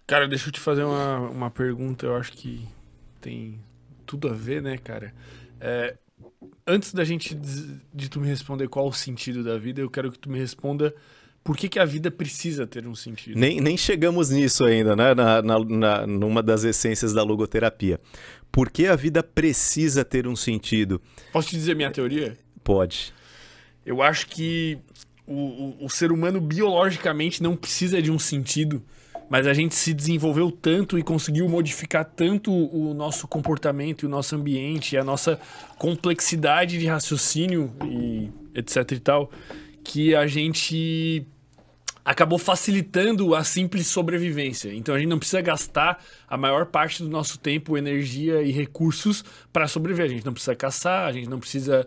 Cara, deixa eu te fazer uma pergunta, eu acho que tem tudo a ver, né, cara? É, antes da gente de tu me responder qual o sentido da vida, eu quero que tu me responda por que que a vida precisa ter um sentido. Nem chegamos nisso ainda, né? Numa das essências da logoterapia. Por que a vida precisa ter um sentido? Posso te dizer minha teoria? Pode. Eu acho que o ser humano biologicamente não precisa de um sentido, mas a gente se desenvolveu tanto e conseguiu modificar tanto o nosso comportamento e o nosso ambiente, e a nossa complexidade de raciocínio e etc e tal, que a gente acabou facilitando a simples sobrevivência. Então a gente não precisa gastar a maior parte do nosso tempo, energia e recursos para sobreviver. A gente não precisa caçar, a gente não precisa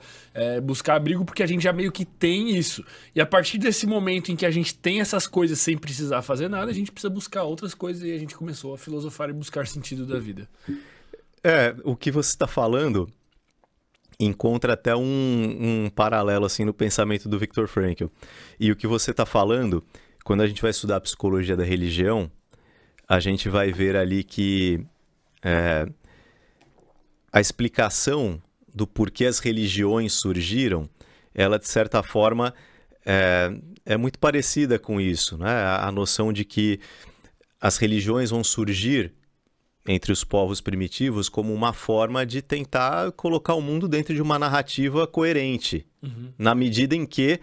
buscar abrigo, porque a gente já meio que tem isso. E a partir desse momento em que a gente tem essas coisas sem precisar fazer nada, a gente precisa buscar outras coisas e a gente começou a filosofar e buscar sentido da vida. O que você está falando encontra até um paralelo assim no pensamento do Viktor Frankl. E o que você está falando, quando a gente vai estudar a psicologia da religião, a gente vai ver ali que a explicação do porquê as religiões surgiram, ela de certa forma é muito parecida com isso, né? A noção de que as religiões vão surgir entre os povos primitivos como uma forma de tentar colocar o mundo dentro de uma narrativa coerente, na medida em que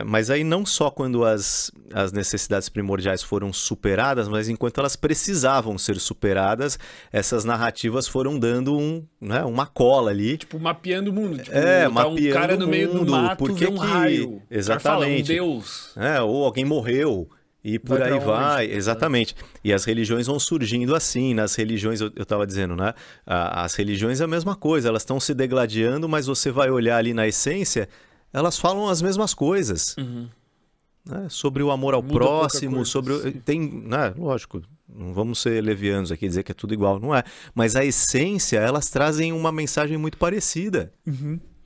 mas aí não só quando as necessidades primordiais foram superadas, mas enquanto elas precisavam ser superadas, essas narrativas foram dando uma cola ali. Tipo, mapeando o mundo. Tipo, mapeando um cara no meio o mundo, do mato porque vê um raio. Exatamente. O cara fala, um deus. Ou alguém morreu. E por Vai aí pra vai, onde? exatamente. E as religiões vão surgindo assim, nas religiões, eu estava dizendo, né? As religiões é a mesma coisa, elas estão se degladiando, mas você vai olhar ali na essência, elas falam as mesmas coisas. Né? Sobre o amor ao Muda pouca próximo, coisa, sobre... sim. Tem, né? Lógico, não vamos ser levianos aqui, dizer que é tudo igual, não é. Mas a essência, elas trazem uma mensagem muito parecida.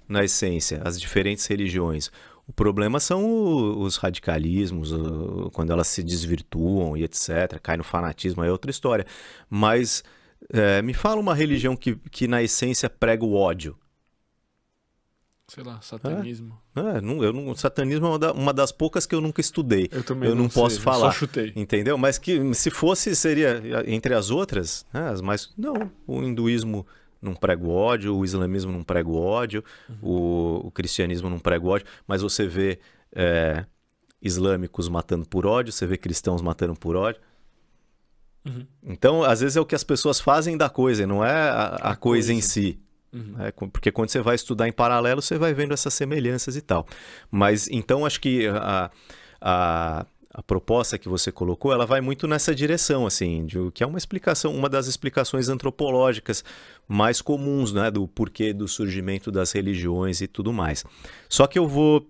Na essência, as diferentes religiões. O problema são os radicalismos, quando elas se desvirtuam e etc. Cai no fanatismo, é outra história. Mas me fala uma religião que na essência prega o ódio. Sei lá, satanismo. Satanismo é uma das poucas que eu nunca estudei. Eu também não sei, posso eu falar. só chutei. Entendeu? Mas que se fosse, seria entre as outras, né, as mais. Não, o hinduísmo não prega o ódio, o islamismo não prega o ódio, o cristianismo não prega o ódio, mas você vê islâmicos matando por ódio, você vê cristãos matando por ódio. Então, às vezes é o que as pessoas fazem da coisa, não é a coisa em si. Porque quando você vai estudar em paralelo, você vai vendo essas semelhanças e tal. Mas, então, acho que a proposta que você colocou, ela vai muito nessa direção, assim, que é uma das explicações antropológicas mais comuns, né, do porquê do surgimento das religiões e tudo mais. Só que eu vou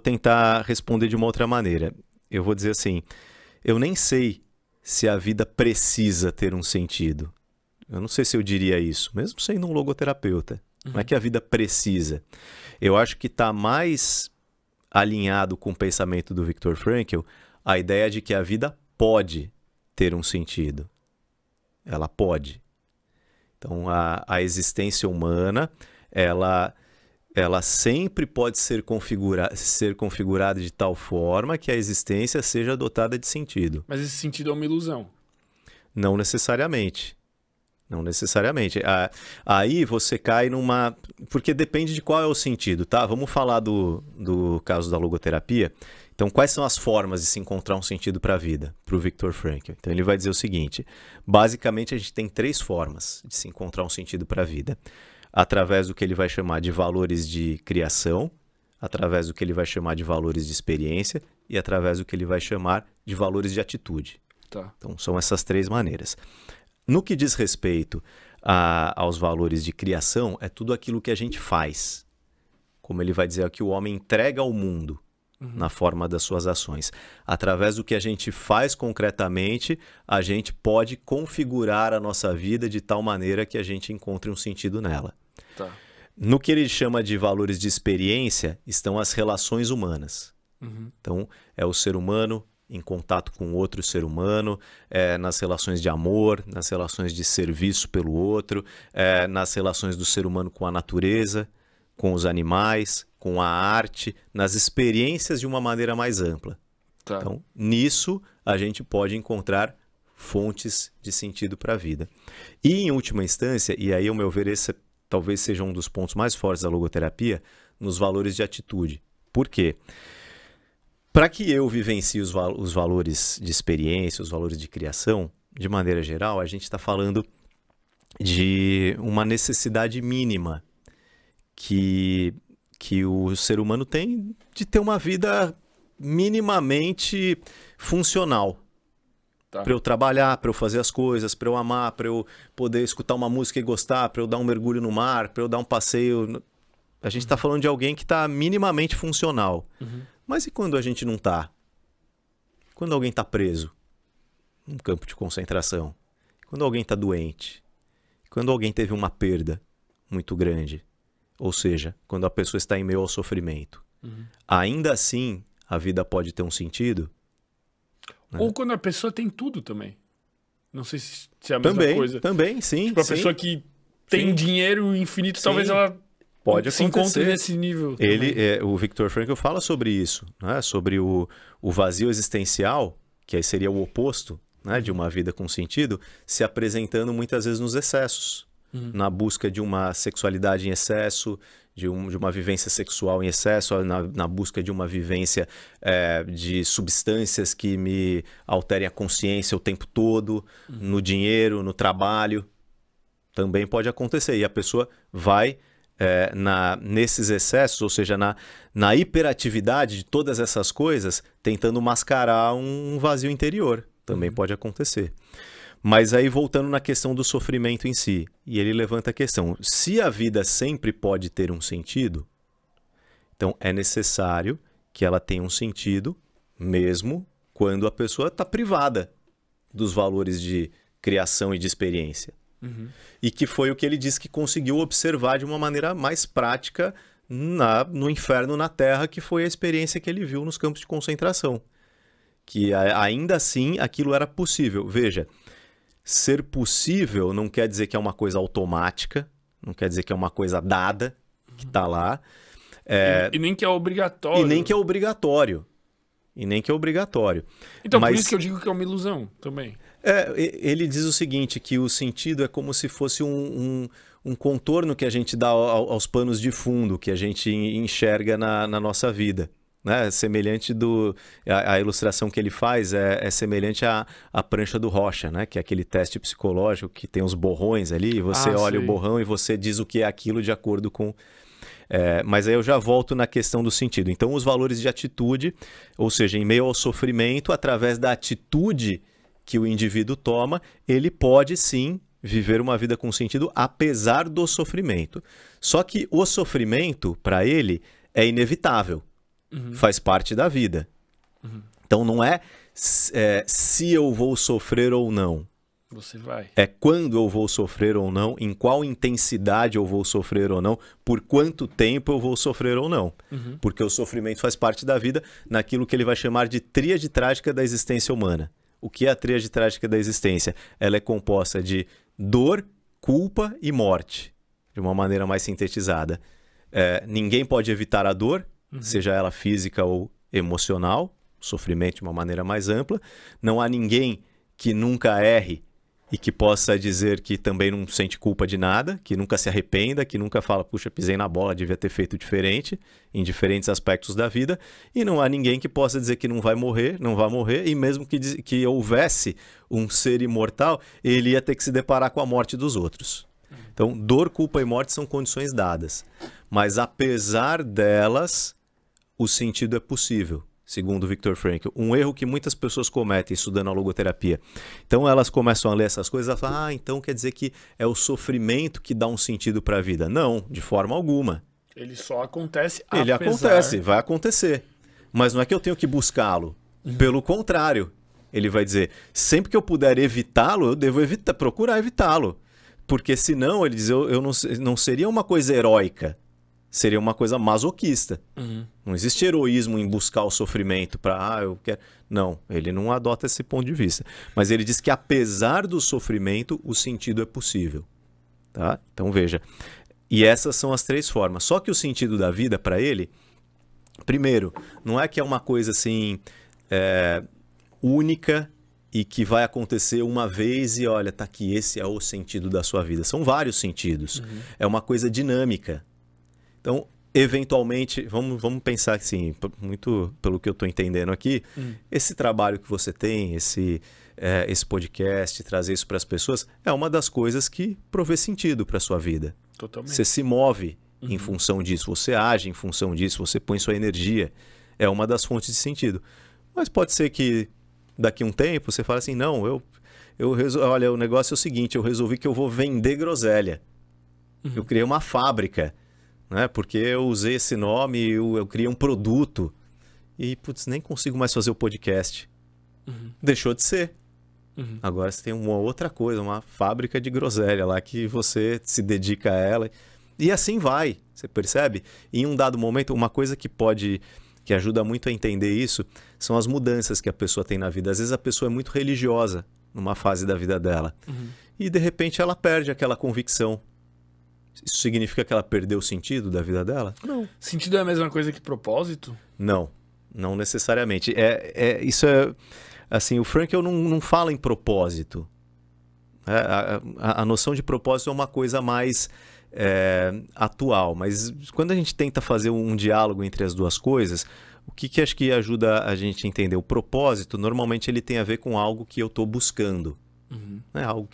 tentar responder de uma outra maneira. Eu vou dizer assim, eu nem sei se a vida precisa ter um sentido. Eu não sei se eu diria isso, mesmo sendo um logoterapeuta. Não é que a vida precisa. Eu acho que está mais alinhado com o pensamento do Viktor Frankl a ideia de que a vida pode ter um sentido. Ela pode. Então, a existência humana, ela sempre pode ser configurada de tal forma que a existência seja dotada de sentido. Mas esse sentido é uma ilusão. Não necessariamente. Não necessariamente. Aí você cai numa... Porque depende de qual é o sentido, tá? Vamos falar do caso da logoterapia. Então, quais são as formas de se encontrar um sentido para a vida, para o Viktor Frankl? Então, ele vai dizer o seguinte. Basicamente, a gente tem 3 formas de se encontrar um sentido para a vida. Através do que ele vai chamar de valores de criação, através do que ele vai chamar de valores de experiência e através do que ele vai chamar de valores de atitude. Tá. Então, são essas 3 maneiras. No que diz respeito aos valores de criação, é tudo aquilo que a gente faz. Como ele vai dizer aqui, o homem entrega ao mundo na forma das suas ações. Através do que a gente faz concretamente, a gente pode configurar a nossa vida de tal maneira que a gente encontre um sentido nela. Tá. No que ele chama de valores de experiência, estão as relações humanas. Então, é o ser humano em contato com outro ser humano, nas relações de amor, nas relações de serviço pelo outro, nas relações do ser humano com a natureza, com os animais, com a arte, nas experiências de uma maneira mais ampla. Tá. Então, nisso a gente pode encontrar fontes de sentido para a vida. E, em última instância, e aí, ao meu ver, esse talvez seja um dos pontos mais fortes da logoterapia, nos valores de atitude. Por quê? Para que eu vivencie os valores de experiência, os valores de criação, de maneira geral, a gente está falando de uma necessidade mínima que o ser humano tem de ter uma vida minimamente funcional. Tá. Para eu trabalhar, para eu fazer as coisas, para eu amar, para eu poder escutar uma música e gostar, para eu dar um mergulho no mar, para eu dar um passeio. A gente está falando de alguém que está minimamente funcional. Mas e quando a gente não está? Quando alguém está preso num campo de concentração? Quando alguém está doente? Quando alguém teve uma perda muito grande? Ou seja, quando a pessoa está em meio ao sofrimento. Ainda assim, a vida pode ter um sentido? Ou quando a pessoa tem tudo também. Não sei se é a mesma coisa. Também, sim. Tipo, a pessoa que tem dinheiro infinito, talvez ela pode se encontre nesse nível. O Viktor Frankl fala sobre isso, né? Sobre o vazio existencial, que aí seria o oposto, né, de uma vida com sentido, se apresentando muitas vezes nos excessos. Na busca de uma sexualidade em excesso, de uma vivência sexual em excesso, na busca de uma vivência de substâncias que me alterem a consciência o tempo todo, no dinheiro, no trabalho. Também pode acontecer. E a pessoa vai nesses excessos, ou seja, na hiperatividade de todas essas coisas, tentando mascarar um vazio interior. Também pode acontecer. Mas aí voltando na questão do sofrimento em si, e ele levanta a questão, se a vida sempre pode ter um sentido, então é necessário que ela tenha um sentido, mesmo quando a pessoa está privada dos valores de criação e de experiência. E que foi o que ele disse que conseguiu observar de uma maneira mais prática no inferno na Terra, que foi a experiência que ele viu nos campos de concentração. Que ainda assim aquilo era possível. Veja, ser possível não quer dizer que é uma coisa automática, não quer dizer que é uma coisa dada, que está lá. E nem que é obrigatório. E nem que é obrigatório. Então, por isso que eu digo que é uma ilusão também. Ele diz o seguinte, que o sentido é como se fosse um contorno que a gente dá aos panos de fundo, que a gente enxerga na nossa vida. Né? Semelhante a ilustração que ele faz é semelhante à prancha do Rocha, né? Que é aquele teste psicológico que tem os borrões ali, e você olha o borrão e você diz o que é aquilo de acordo com... mas aí eu já volto na questão do sentido. Então, os valores de atitude, ou seja, em meio ao sofrimento, através da atitude que o indivíduo toma, ele pode sim viver uma vida com sentido, apesar do sofrimento. Só que o sofrimento, para ele, é inevitável. Faz parte da vida. Então não é se eu vou sofrer ou não. Você vai. É quando eu vou sofrer ou não, em qual intensidade eu vou sofrer ou não, por quanto tempo eu vou sofrer ou não. Porque o sofrimento faz parte da vida naquilo que ele vai chamar de tríade trágica da existência humana. O que é a tríade trágica da existência? Ela é composta de dor, culpa e morte, de uma maneira mais sintetizada. Ninguém pode evitar a dor, seja ela física ou emocional, sofrimento de uma maneira mais ampla. Não há ninguém que nunca erre e que possa dizer que também não sente culpa de nada, que nunca se arrependa, que nunca fala, puxa, pisei na bola, devia ter feito diferente, em diferentes aspectos da vida. E não há ninguém que possa dizer que não vai morrer, e mesmo que houvesse um ser imortal, ele ia ter que se deparar com a morte dos outros. Então, dor, culpa e morte são condições dadas. Mas apesar delas, o sentido é possível, segundo Viktor Frankl. Um erro que muitas pessoas cometem estudando a logoterapia. Então elas começam a ler essas coisas e falam, então quer dizer que é o sofrimento que dá um sentido para a vida. Não, de forma alguma. Ele só acontece Ele acontece, vai acontecer. Mas não é que eu tenho que buscá-lo. Pelo contrário, ele vai dizer, sempre que eu puder evitá-lo, eu devo procurar evitá-lo. Porque senão, ele diz, eu não seria uma coisa heróica seria uma coisa masoquista. Não existe heroísmo em buscar o sofrimento para, eu quero... Não, ele não adota esse ponto de vista. Mas ele diz que apesar do sofrimento, o sentido é possível. Tá? Então veja, e essas são as 3 formas. Só que o sentido da vida para ele, primeiro, não é que é uma coisa assim única e que vai acontecer uma vez e olha, tá aqui, esse é o sentido da sua vida. São vários sentidos. É uma coisa dinâmica. Então, eventualmente, vamos pensar assim, muito pelo que eu estou entendendo aqui, esse trabalho que você tem, esse podcast, trazer isso para as pessoas, é uma das coisas que provê sentido para a sua vida. Totalmente. Você se move em função disso, você age em função disso, você põe sua energia. É uma das fontes de sentido. Mas pode ser que daqui a um tempo você fale assim, não, olha, o negócio é o seguinte, eu resolvi que eu vou vender groselha. Eu criei uma fábrica. Né? Porque eu usei esse nome, eu criei um produto e, putz, nem consigo mais fazer o podcast. Deixou de ser. Agora você tem uma outra coisa, uma fábrica de groselha lá que você se dedica a ela. E assim vai, você percebe? E em um dado momento, uma coisa que ajuda muito a entender isso são as mudanças que a pessoa tem na vida. Às vezes a pessoa é muito religiosa numa fase da vida dela. E de repente ela perde aquela convicção. Isso significa que ela perdeu o sentido da vida dela? Não. Sentido é a mesma coisa que propósito? Não, não necessariamente. Isso assim, o Frankl não fala em propósito. A noção de propósito é uma coisa mais atual, mas quando a gente tenta fazer um diálogo entre as duas coisas, o que acho que ajuda a gente a entender? O propósito, normalmente ele tem a ver com algo que eu estou buscando. É algo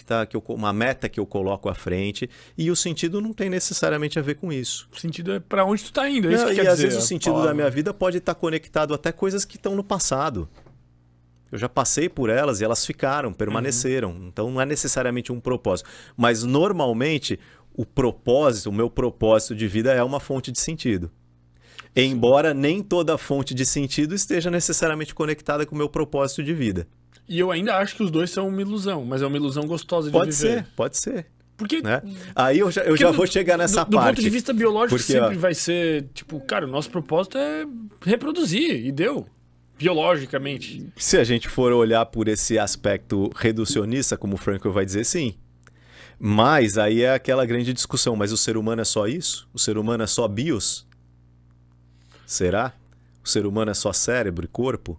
uma meta que eu coloco à frente, e o sentido não tem necessariamente a ver com isso. O sentido é para onde tu tá indo, é isso que quer dizer. E às dizer, vezes o sentido da minha vida pode estar conectado até coisas que estão no passado. Eu já passei por elas e elas ficaram, permaneceram. Então não é necessariamente um propósito. Mas normalmente o meu propósito de vida é uma fonte de sentido. Embora nem toda fonte de sentido esteja necessariamente conectada com o meu propósito de vida. E eu ainda acho que os dois são uma ilusão, mas é uma ilusão gostosa de viver. Pode ser. Porque, né? Aí eu já vou chegar nessa parte. Do ponto de vista biológico, sempre vai ser, tipo, cara, o nosso propósito é reproduzir, e deu. Biologicamente. Se a gente for olhar por esse aspecto reducionista, como o Frankl vai dizer, sim. Mas aí é aquela grande discussão, mas o ser humano é só isso? O ser humano é só bios? Será? O ser humano é só cérebro e corpo?